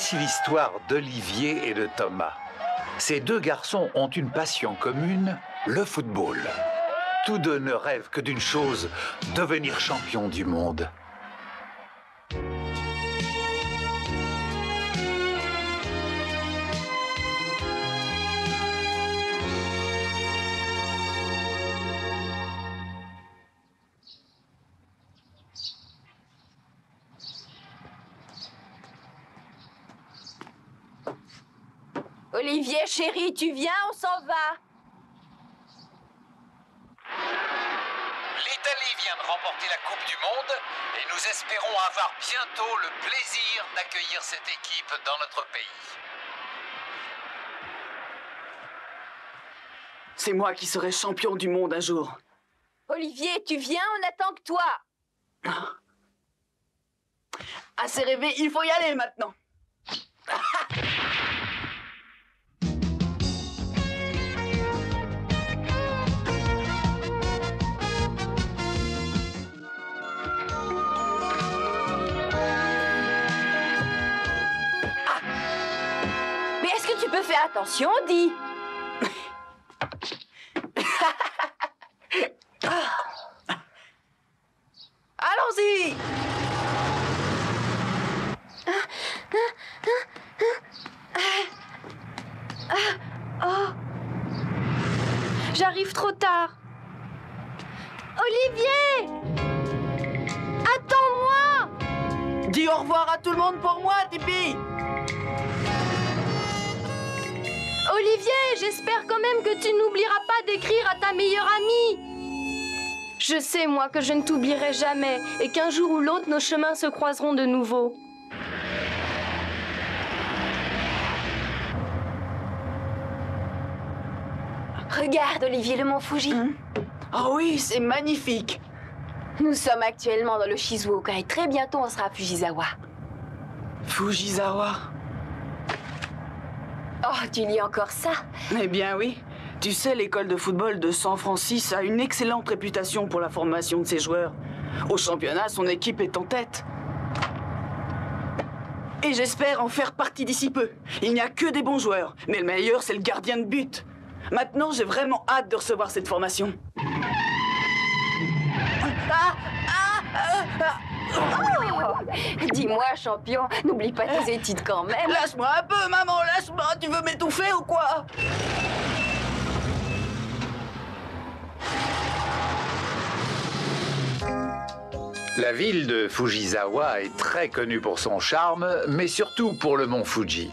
Voici l'histoire d'Olivier et de Thomas. Ces deux garçons ont une passion commune, le football. Tous deux ne rêvent que d'une chose, devenir champions du monde. Olivier, chéri, tu viens, on s'en va. L'Italie vient de remporter la Coupe du Monde et nous espérons avoir bientôt le plaisir d'accueillir cette équipe dans notre pays. C'est moi qui serai champion du monde un jour. Olivier, tu viens, on attend que toi. Assez rêvé, il faut y aller maintenant. Mais est-ce que tu peux faire attention, dis? Allons-y! Oh. J'arrive trop tard. Olivier! Attends-moi! Dis au revoir à tout le monde pour moi, Tipeee! Olivier, j'espère quand même que tu n'oublieras pas d'écrire à ta meilleure amie. Je sais, moi, que je ne t'oublierai jamais et qu'un jour ou l'autre, nos chemins se croiseront de nouveau. Regarde, Olivier, le mont Fuji. Oh oui, c'est magnifique! Nous sommes actuellement dans le Shizuoka et très bientôt on sera à Fujisawa. Fujisawa? Oh, tu lis encore ça? Eh bien oui. Tu sais, l'école de football de San Francisco a une excellente réputation pour la formation de ses joueurs. Au championnat, son équipe est en tête. Et j'espère en faire partie d'ici peu. Il n'y a que des bons joueurs, mais le meilleur, c'est le gardien de but. Maintenant, j'ai vraiment hâte de recevoir cette formation. Oh, dis-moi, champion, n'oublie pas tes études quand même. Lâche-moi un peu, maman, lâche-moi. Tu veux m'étouffer ou quoi? La ville de Fujisawa est très connue pour son charme, mais surtout pour le mont Fuji.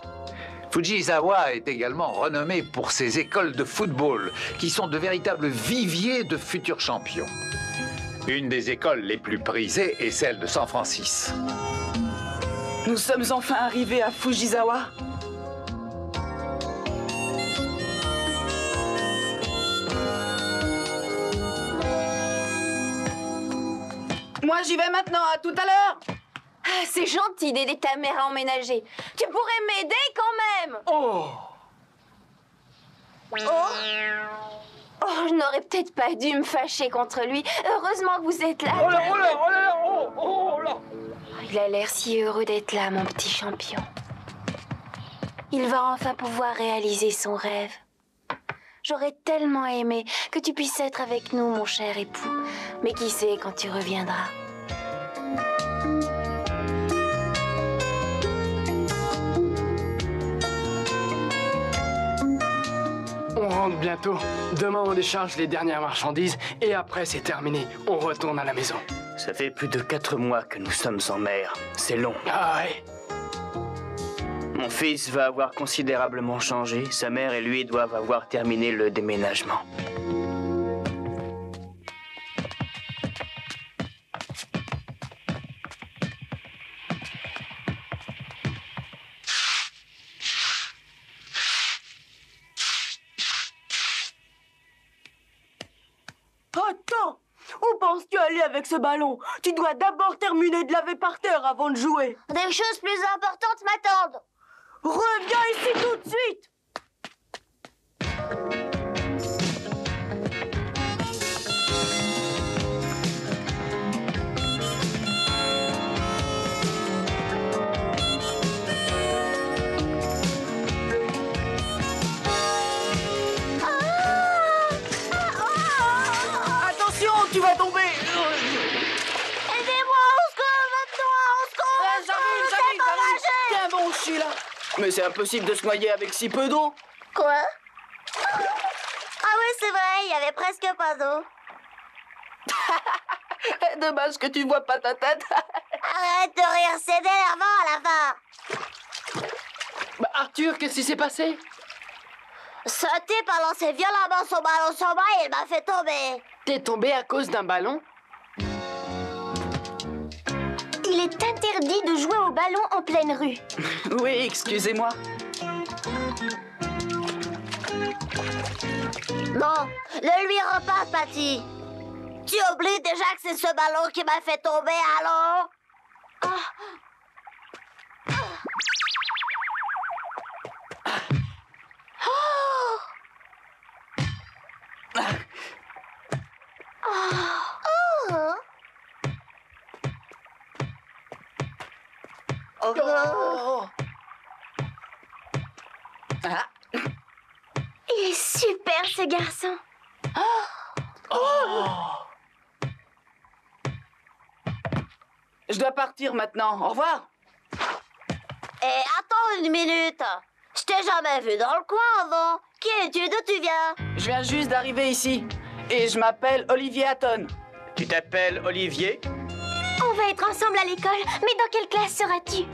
Fujisawa est également renommée pour ses écoles de football, qui sont de véritables viviers de futurs champions. Une des écoles les plus prisées est celle de San Francisco. Nous sommes enfin arrivés à Fujisawa. Moi, j'y vais maintenant. À tout à l'heure. Ah, c'est gentil d'aider ta mère à emménager. Tu pourrais m'aider quand même. Oh! Oh, je n'aurais peut-être pas dû me fâcher contre lui. Heureusement que vous êtes là. Oh là, oh là, oh là, oh, oh là! Il a l'air si heureux d'être là, mon petit champion. Il va enfin pouvoir réaliser son rêve. J'aurais tellement aimé que tu puisses être avec nous, mon cher époux. Mais qui sait quand tu reviendras? On rentre bientôt. Demain, on décharge les dernières marchandises et après, c'est terminé. On retourne à la maison. Ça fait plus de 4 mois que nous sommes sans mère. C'est long. Ah ouais. Mon fils va avoir considérablement changé. Sa mère et lui doivent avoir terminé le déménagement. Attends! Où penses-tu aller avec ce ballon? Tu dois d'abord terminer de laver par terre avant de jouer. Des choses plus importantes m'attendent. Reviens ici tout de suite! Mais c'est impossible de se noyer avec si peu d'eau. Quoi? Ah ouais, c'est vrai, il y avait presque pas d'eau. Dommage que tu vois pas ta tête. Arrête de rire, c'est énervant à la fin. Bah, Arthur, qu'est-ce qui s'est passé? Ce type a lancé violemment son ballon sur moi et il m'a fait tomber. T'es tombé à cause d'un ballon? Il est interdit de jouer au ballon en pleine rue. Oui, excusez-moi. Non, le lui repasse, Patty. Tu oublies déjà que c'est ce ballon qui m'a fait tomber, allons? Oh. Ah. Il est super, ce garçon. Je dois partir maintenant. Au revoir. Et attends une minute. Je t'ai jamais vu dans le coin avant. Qui es-tu? D'où tu viens? Je viens juste d'arriver ici. Et je m'appelle Olivier Hatton. Tu t'appelles Olivier? On va être ensemble à l'école, mais dans quelle classe seras-tu?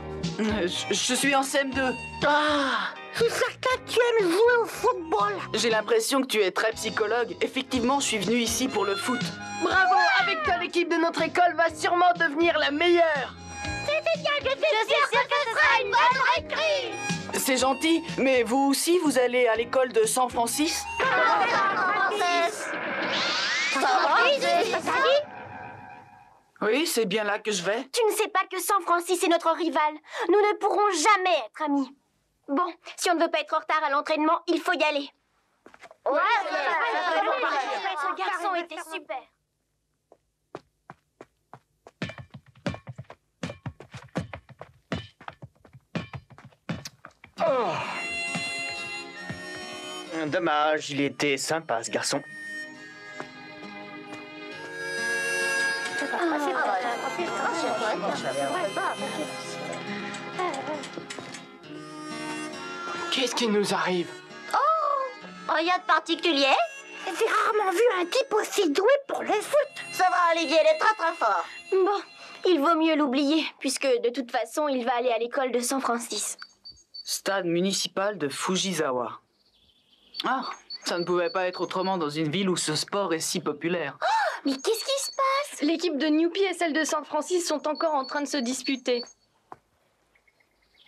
Je suis en CM2. Ah, je suis certain que tu aimes jouer au football. J'ai l'impression que tu es très psychologue. Effectivement, je suis venu ici pour le foot. Bravo! Avec toi, l'équipe de notre école va sûrement devenir la meilleure! Je suis sûre que ce sera une bonne récré. C'est gentil, mais vous aussi, vous allez à l'école de San Francis? Oui, c'est bien là que je vais. Tu ne sais pas que San Francis est notre rival. Nous ne pourrons jamais être amis. Bon, si on ne veut pas être en retard à l'entraînement, il faut y aller. Ce garçon était super. Dommage, il était sympa, ce garçon. Qu'est-ce qui nous arrive? Rien de particulier. J'ai rarement vu un type aussi doué pour le foot. Ça va, Olivier, il est très très fort. Bon, il vaut mieux l'oublier, puisque de toute façon, il va aller à l'école de San Francis. Stade municipal de Fujisawa. Ah, ça ne pouvait pas être autrement dans une ville où ce sport est si populaire. Mais qu'est-ce qui se passe? L'équipe de Newpie et celle de San Francis sont encore en train de se disputer.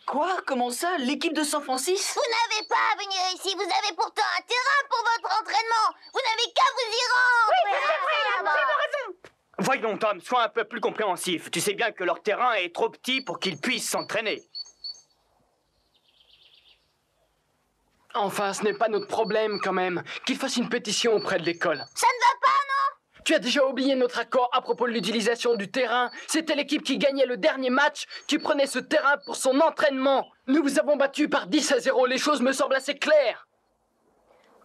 Quoi? Comment ça? L'équipe de San Francis? Vous n'avez pas à venir ici. Vous avez pourtant un terrain pour votre entraînement. Vous n'avez qu'à vous y rendre. Oui, c'est vrai, raison. Voyons, Tom, sois un peu plus compréhensif. Tu sais bien que leur terrain est trop petit pour qu'ils puissent s'entraîner. Enfin, ce n'est pas notre problème quand même. Qu'il fasse une pétition auprès de l'école. Ça ne va pas, non? Tu as déjà oublié notre accord à propos de l'utilisation du terrain. C'était l'équipe qui gagnait le dernier match qui prenait ce terrain pour son entraînement. Nous vous avons battus par 10-0. Les choses me semblent assez claires.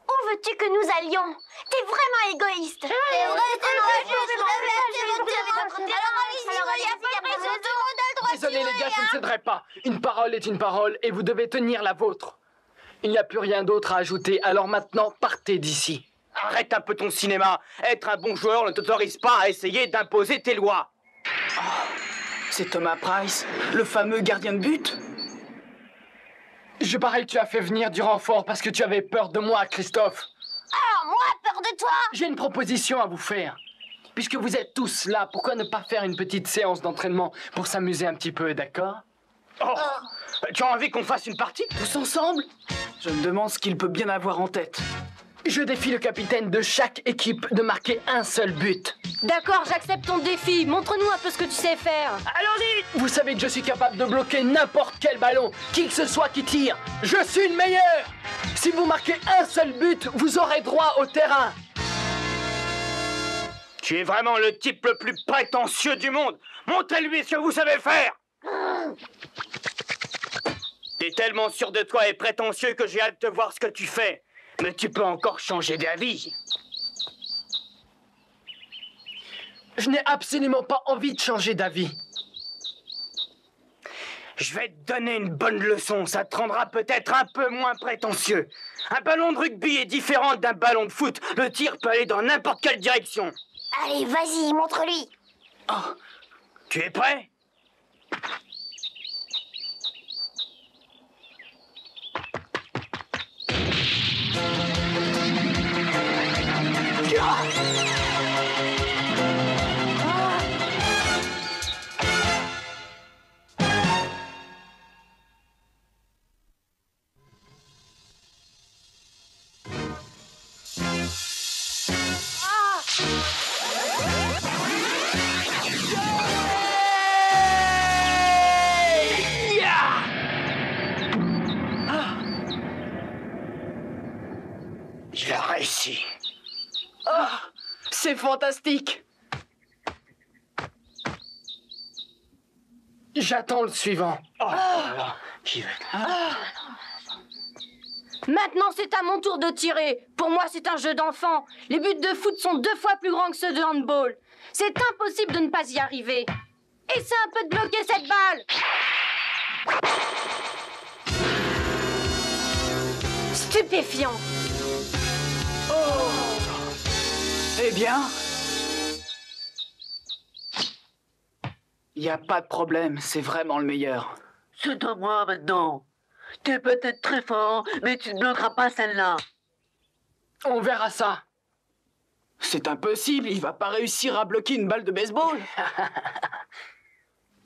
Où veux-tu que nous allions? T'es vraiment égoïste. C'est vrai, Désolé les gars, je ne céderai pas. Une parole est une parole et vous devez tenir la vôtre. Il n'y a plus rien d'autre à ajouter, alors maintenant partez d'ici. Arrête un peu ton cinéma. Être un bon joueur ne t'autorise pas à essayer d'imposer tes lois. Oh, c'est Thomas Price, le fameux gardien de but. Je parie que tu as fait venir du renfort parce que tu avais peur de moi, Christophe. Alors, moi, peur de toi? J'ai une proposition à vous faire. Puisque vous êtes tous là, pourquoi ne pas faire une petite séance d'entraînement pour s'amuser un petit peu, d'accord? Oh, tu as envie qu'on fasse une partie? Tous ensemble? Je me demande ce qu'il peut bien avoir en tête. Je défie le capitaine de chaque équipe de marquer un seul but. D'accord, j'accepte ton défi. Montre-nous un peu ce que tu sais faire. Allons-y! Vous savez que je suis capable de bloquer n'importe quel ballon, qui que ce soit qui tire. Je suis le meilleur! Si vous marquez un seul but, vous aurez droit au terrain. Tu es vraiment le type le plus prétentieux du monde. Montrez-lui ce que vous savez faire. T'es tellement sûr de toi et prétentieux que j'ai hâte de voir ce que tu fais. Mais tu peux encore changer d'avis. Je n'ai absolument pas envie de changer d'avis. Je vais te donner une bonne leçon, ça te rendra peut-être un peu moins prétentieux. Un ballon de rugby est différent d'un ballon de foot. Le tir peut aller dans n'importe quelle direction. Allez, vas-y, montre-lui. Oh, tu es prêt? Je l'ai réussi. Oh, c'est fantastique. J'attends le suivant. Oh là là, qui va... Maintenant, c'est à mon tour de tirer. Pour moi, c'est un jeu d'enfant. Les buts de foot sont 2 fois plus grands que ceux de handball. C'est impossible de ne pas y arriver. Essaie un peu de bloquer cette balle. Stupéfiant. Eh bien... Y a pas de problème, c'est vraiment le meilleur. C'est à moi maintenant. T'es peut-être très fort, mais tu ne bloqueras pas celle-là. On verra ça. C'est impossible, il va pas réussir à bloquer une balle de baseball.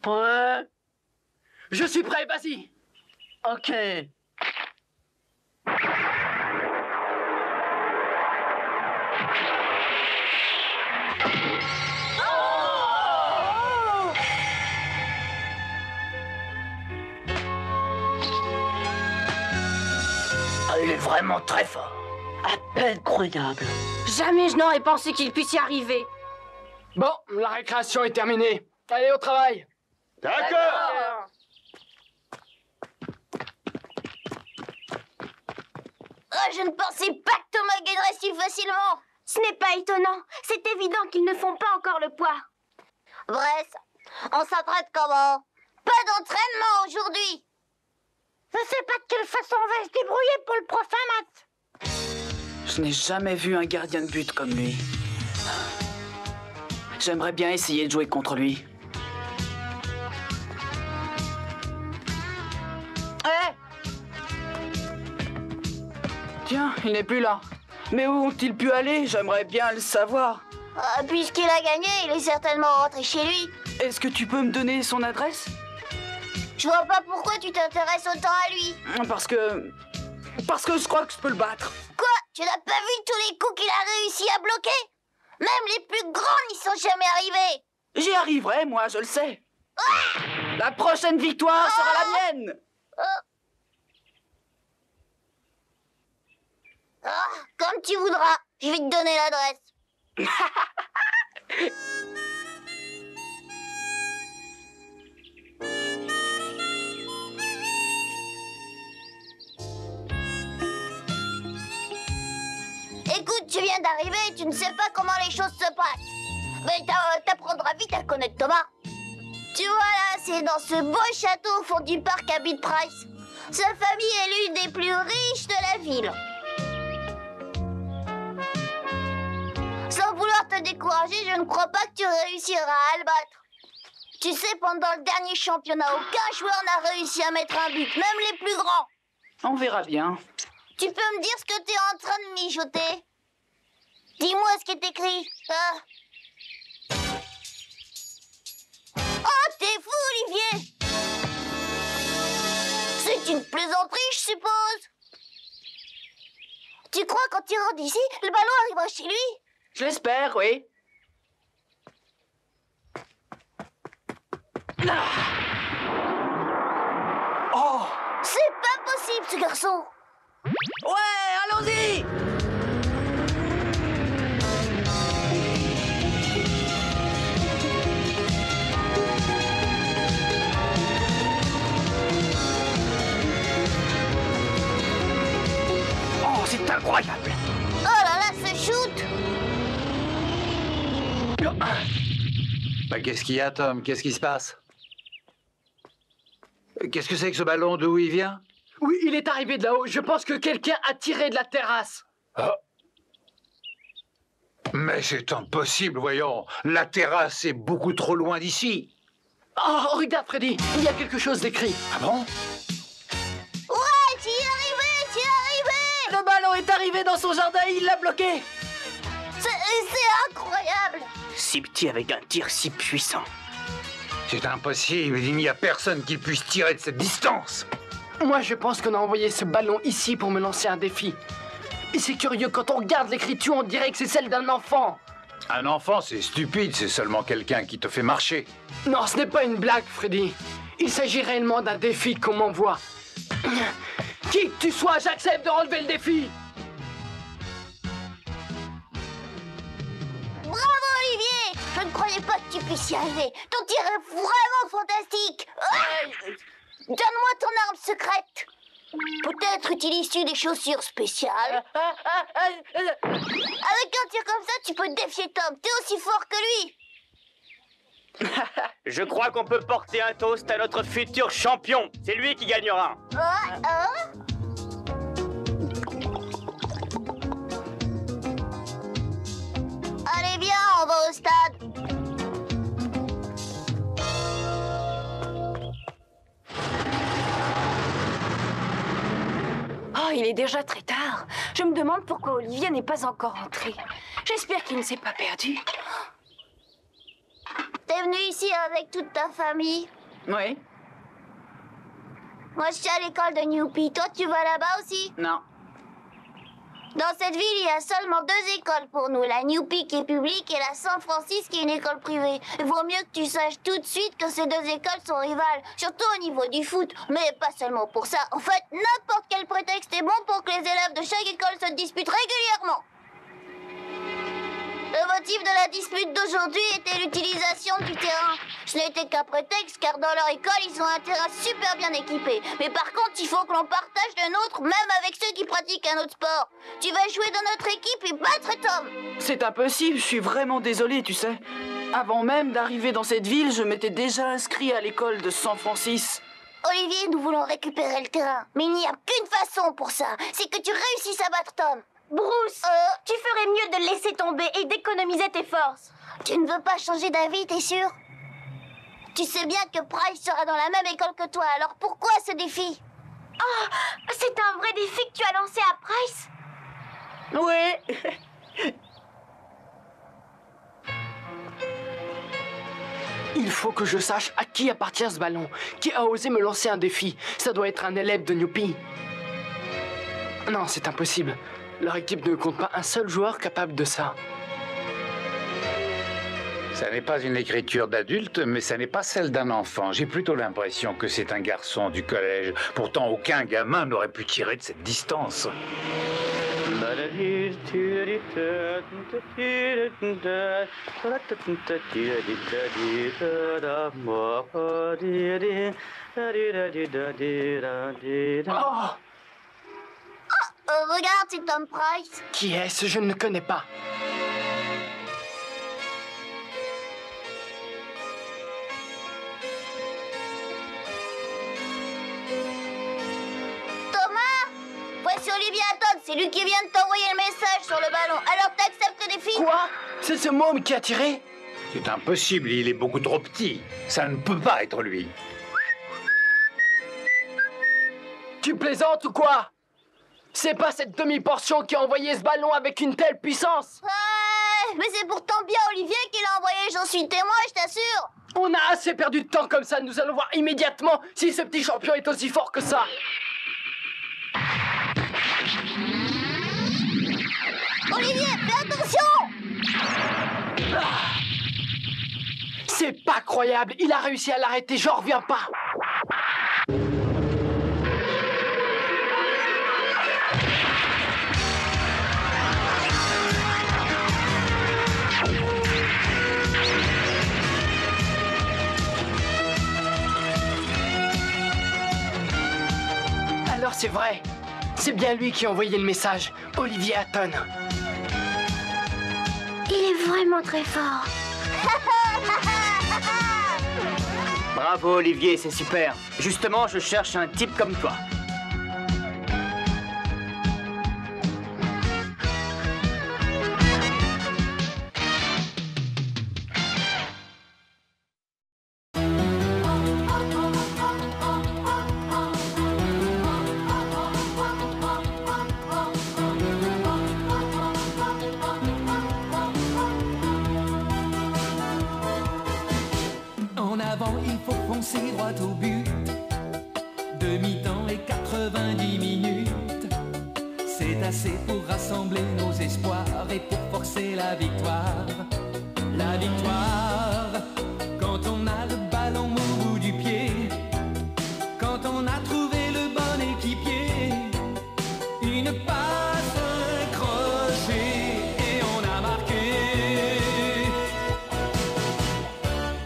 Ouais, Je suis prêt, vas-y. ok. Il est vraiment très fort. À peine croyable. Jamais je n'aurais pensé qu'il puisse y arriver. Bon, la récréation est terminée. Allez au travail. D'accord. Oh, je ne pensais pas que Thomas gagnerait si facilement. Ce n'est pas étonnant. C'est évident qu'ils ne font pas encore le poids. Bref, on s'entraîne comment? Pas d'entraînement aujourd'hui. Je sais pas de quelle façon on va se débrouiller pour le prochain match. Je n'ai jamais vu un gardien de but comme lui. J'aimerais bien essayer de jouer contre lui. Tiens, il n'est plus là. Mais où ont-ils pu aller? J'aimerais bien le savoir. Puisqu'il a gagné, il est certainement rentré chez lui. Est-ce que tu peux me donner son adresse? Je vois pas pourquoi tu t'intéresses autant à lui. Parce que je crois que je peux le battre. Quoi? Tu n'as pas vu tous les coups qu'il a réussi à bloquer? Même les plus grands n'y sont jamais arrivés. J'y arriverai, moi, je le sais. La prochaine victoire sera la mienne. Comme tu voudras. Je vais te donner l'adresse. Écoute, tu viens d'arriver et tu ne sais pas comment les choses se passent. Mais t'apprendras vite à connaître Thomas. Tu vois là, c'est dans ce beau château au fond du parc à Bit Price. Sa famille est l'une des plus riches de la ville. Sans vouloir te décourager, je ne crois pas que tu réussiras à le battre. Tu sais, pendant le dernier championnat, aucun joueur n'a réussi à mettre un but, même les plus grands. On verra bien. Tu peux me dire ce que tu es en train de mijoter? Dis-moi ce qui est écrit. Oh, t'es fou, Olivier! C'est une plaisanterie, je suppose. Tu crois quand il rentre d'ici, le ballon arrivera chez lui? Je l'espère, oui. Oh! C'est pas possible, ce garçon. Ouais, allons-y! Oh, c'est incroyable. Oh là là, ce shoot! Bah, qu'est-ce qu'il y a, Tom? Qu'est-ce qui se passe? Qu'est-ce que c'est que ce ballon? D'où il vient? Oui, il est arrivé de là-haut. Je pense que quelqu'un a tiré de la terrasse. Ah. Mais c'est impossible, voyons. La terrasse est beaucoup trop loin d'ici. Oh, regarde, Freddy, il y a quelque chose d'écrit. Ah bon? Ouais, t'y es arrivé, t'y es arrivé! Le ballon est arrivé dans son jardin et il l'a bloqué. C'est incroyable! Si petit avec un tir si puissant. C'est impossible, il n'y a personne qui puisse tirer de cette distance. Moi, je pense qu'on a envoyé ce ballon ici pour me lancer un défi. Et c'est curieux, quand on regarde l'écriture, on dirait que c'est celle d'un enfant. Un enfant, c'est stupide, c'est seulement quelqu'un qui te fait marcher. Non, ce n'est pas une blague, Freddy. Il s'agit réellement d'un défi qu'on m'envoie. Qui que tu sois, j'accepte de relever le défi. Bravo, Olivier! Je ne croyais pas que tu puisses y arriver. Ton tir est vraiment fantastique! Ah! Donne-moi ton arme secrète! Peut-être utilises-tu des chaussures spéciales? Avec un tir comme ça, tu peux défier Tom. T'es aussi fort que lui! Je crois qu'on peut porter un toast à notre futur champion. C'est lui qui gagnera. Allez, viens, on va au stade. Oh, il est déjà très tard. Je me demande pourquoi Olivier n'est pas encore rentré. J'espère qu'il ne s'est pas perdu. T'es venu ici avec toute ta famille? Oui? Moi, je suis à l'école de Newpie. Toi, tu vas là-bas aussi? Non. Dans cette ville, il y a seulement 2 écoles pour nous. La Newpie qui est publique et la San Francisco qui est une école privée. Il vaut mieux que tu saches tout de suite que ces 2 écoles sont rivales. Surtout au niveau du foot. Mais pas seulement pour ça. En fait, n'importe quel prétexte est bon pour que les élèves de chaque école se disputent régulièrement. Le motif de la dispute d'aujourd'hui était l'utilisation du terrain. Ce n'était qu'un prétexte car dans leur école, ils ont un terrain super bien équipé. Mais par contre, il faut que l'on partage le nôtre même avec ceux qui pratiquent un autre sport. Tu vas jouer dans notre équipe et battre Tom. C'est impossible, je suis vraiment désolé, tu sais. Avant même d'arriver dans cette ville, je m'étais déjà inscrit à l'école de San Francisco. Olivier, nous voulons récupérer le terrain. Mais il n'y a qu'une façon pour ça. C'est que tu réussisses à battre Tom. Bruce, tu ferais mieux de laisser tomber et d'économiser tes forces. Tu ne veux pas changer d'avis, t'es sûr? Tu sais bien que Price sera dans la même école que toi, alors pourquoi ce défi? Oh, c'est un vrai défi que tu as lancé à Price? Oui. Il faut que je sache à qui appartient ce ballon. Qui a osé me lancer un défi? Ça doit être un élève de Newpie. Non, c'est impossible. Leur équipe ne compte pas un seul joueur capable de ça. Ça n'est pas une écriture d'adulte, mais ça n'est pas celle d'un enfant. J'ai plutôt l'impression que c'est un garçon du collège. Pourtant, aucun gamin n'aurait pu tirer de cette distance. Oh! Regarde, c'est Tom Price. Qui est-ce? Je ne le connais pas. Thomas, voici Olivier Hatton. C'est lui qui vient de t'envoyer le message sur le ballon. Alors t'acceptes le défi? Quoi? C'est ce môme qui a tiré? C'est impossible, il est beaucoup trop petit. Ça ne peut pas être lui. Tu plaisantes ou quoi? C'est pas cette demi-portion qui a envoyé ce ballon avec une telle puissance. Ouais, mais c'est pourtant bien Olivier qui l'a envoyé. J'en suis témoin, je t'assure. On a assez perdu de temps comme ça. Nous allons voir immédiatement si ce petit champion est aussi fort que ça. Olivier, fais attention! C'est pas croyable. Il a réussi à l'arrêter. J'en reviens pas. Alors c'est vrai. C'est bien lui qui a envoyé le message. Olivier Hatton. Il est vraiment très fort. Bravo Olivier, c'est super. Justement, je cherche un type comme toi. En avant, il faut foncer droit au but. Demi-temps et 90 minutes. C'est assez pour rassembler nos espoirs et pour forcer la victoire. La victoire, quand on a le ballon au bout du pied. Quand on a trouvé le bon équipier. Une passe, un crochet et on a marqué.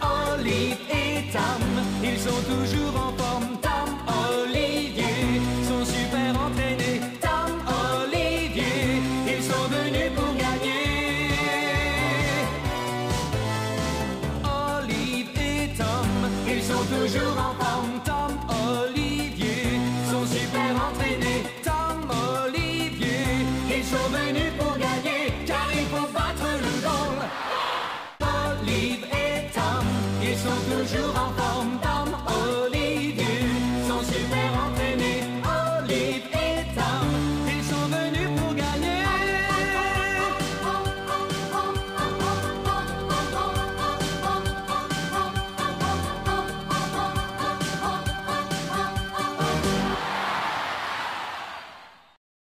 Olive et Tam, ils sont toujours en forme. Tam, Olivier, sont super entraînés. Tam, Olivier, ils sont venus pour gagner. Olive et Tom, ils sont toujours en forme. Tom,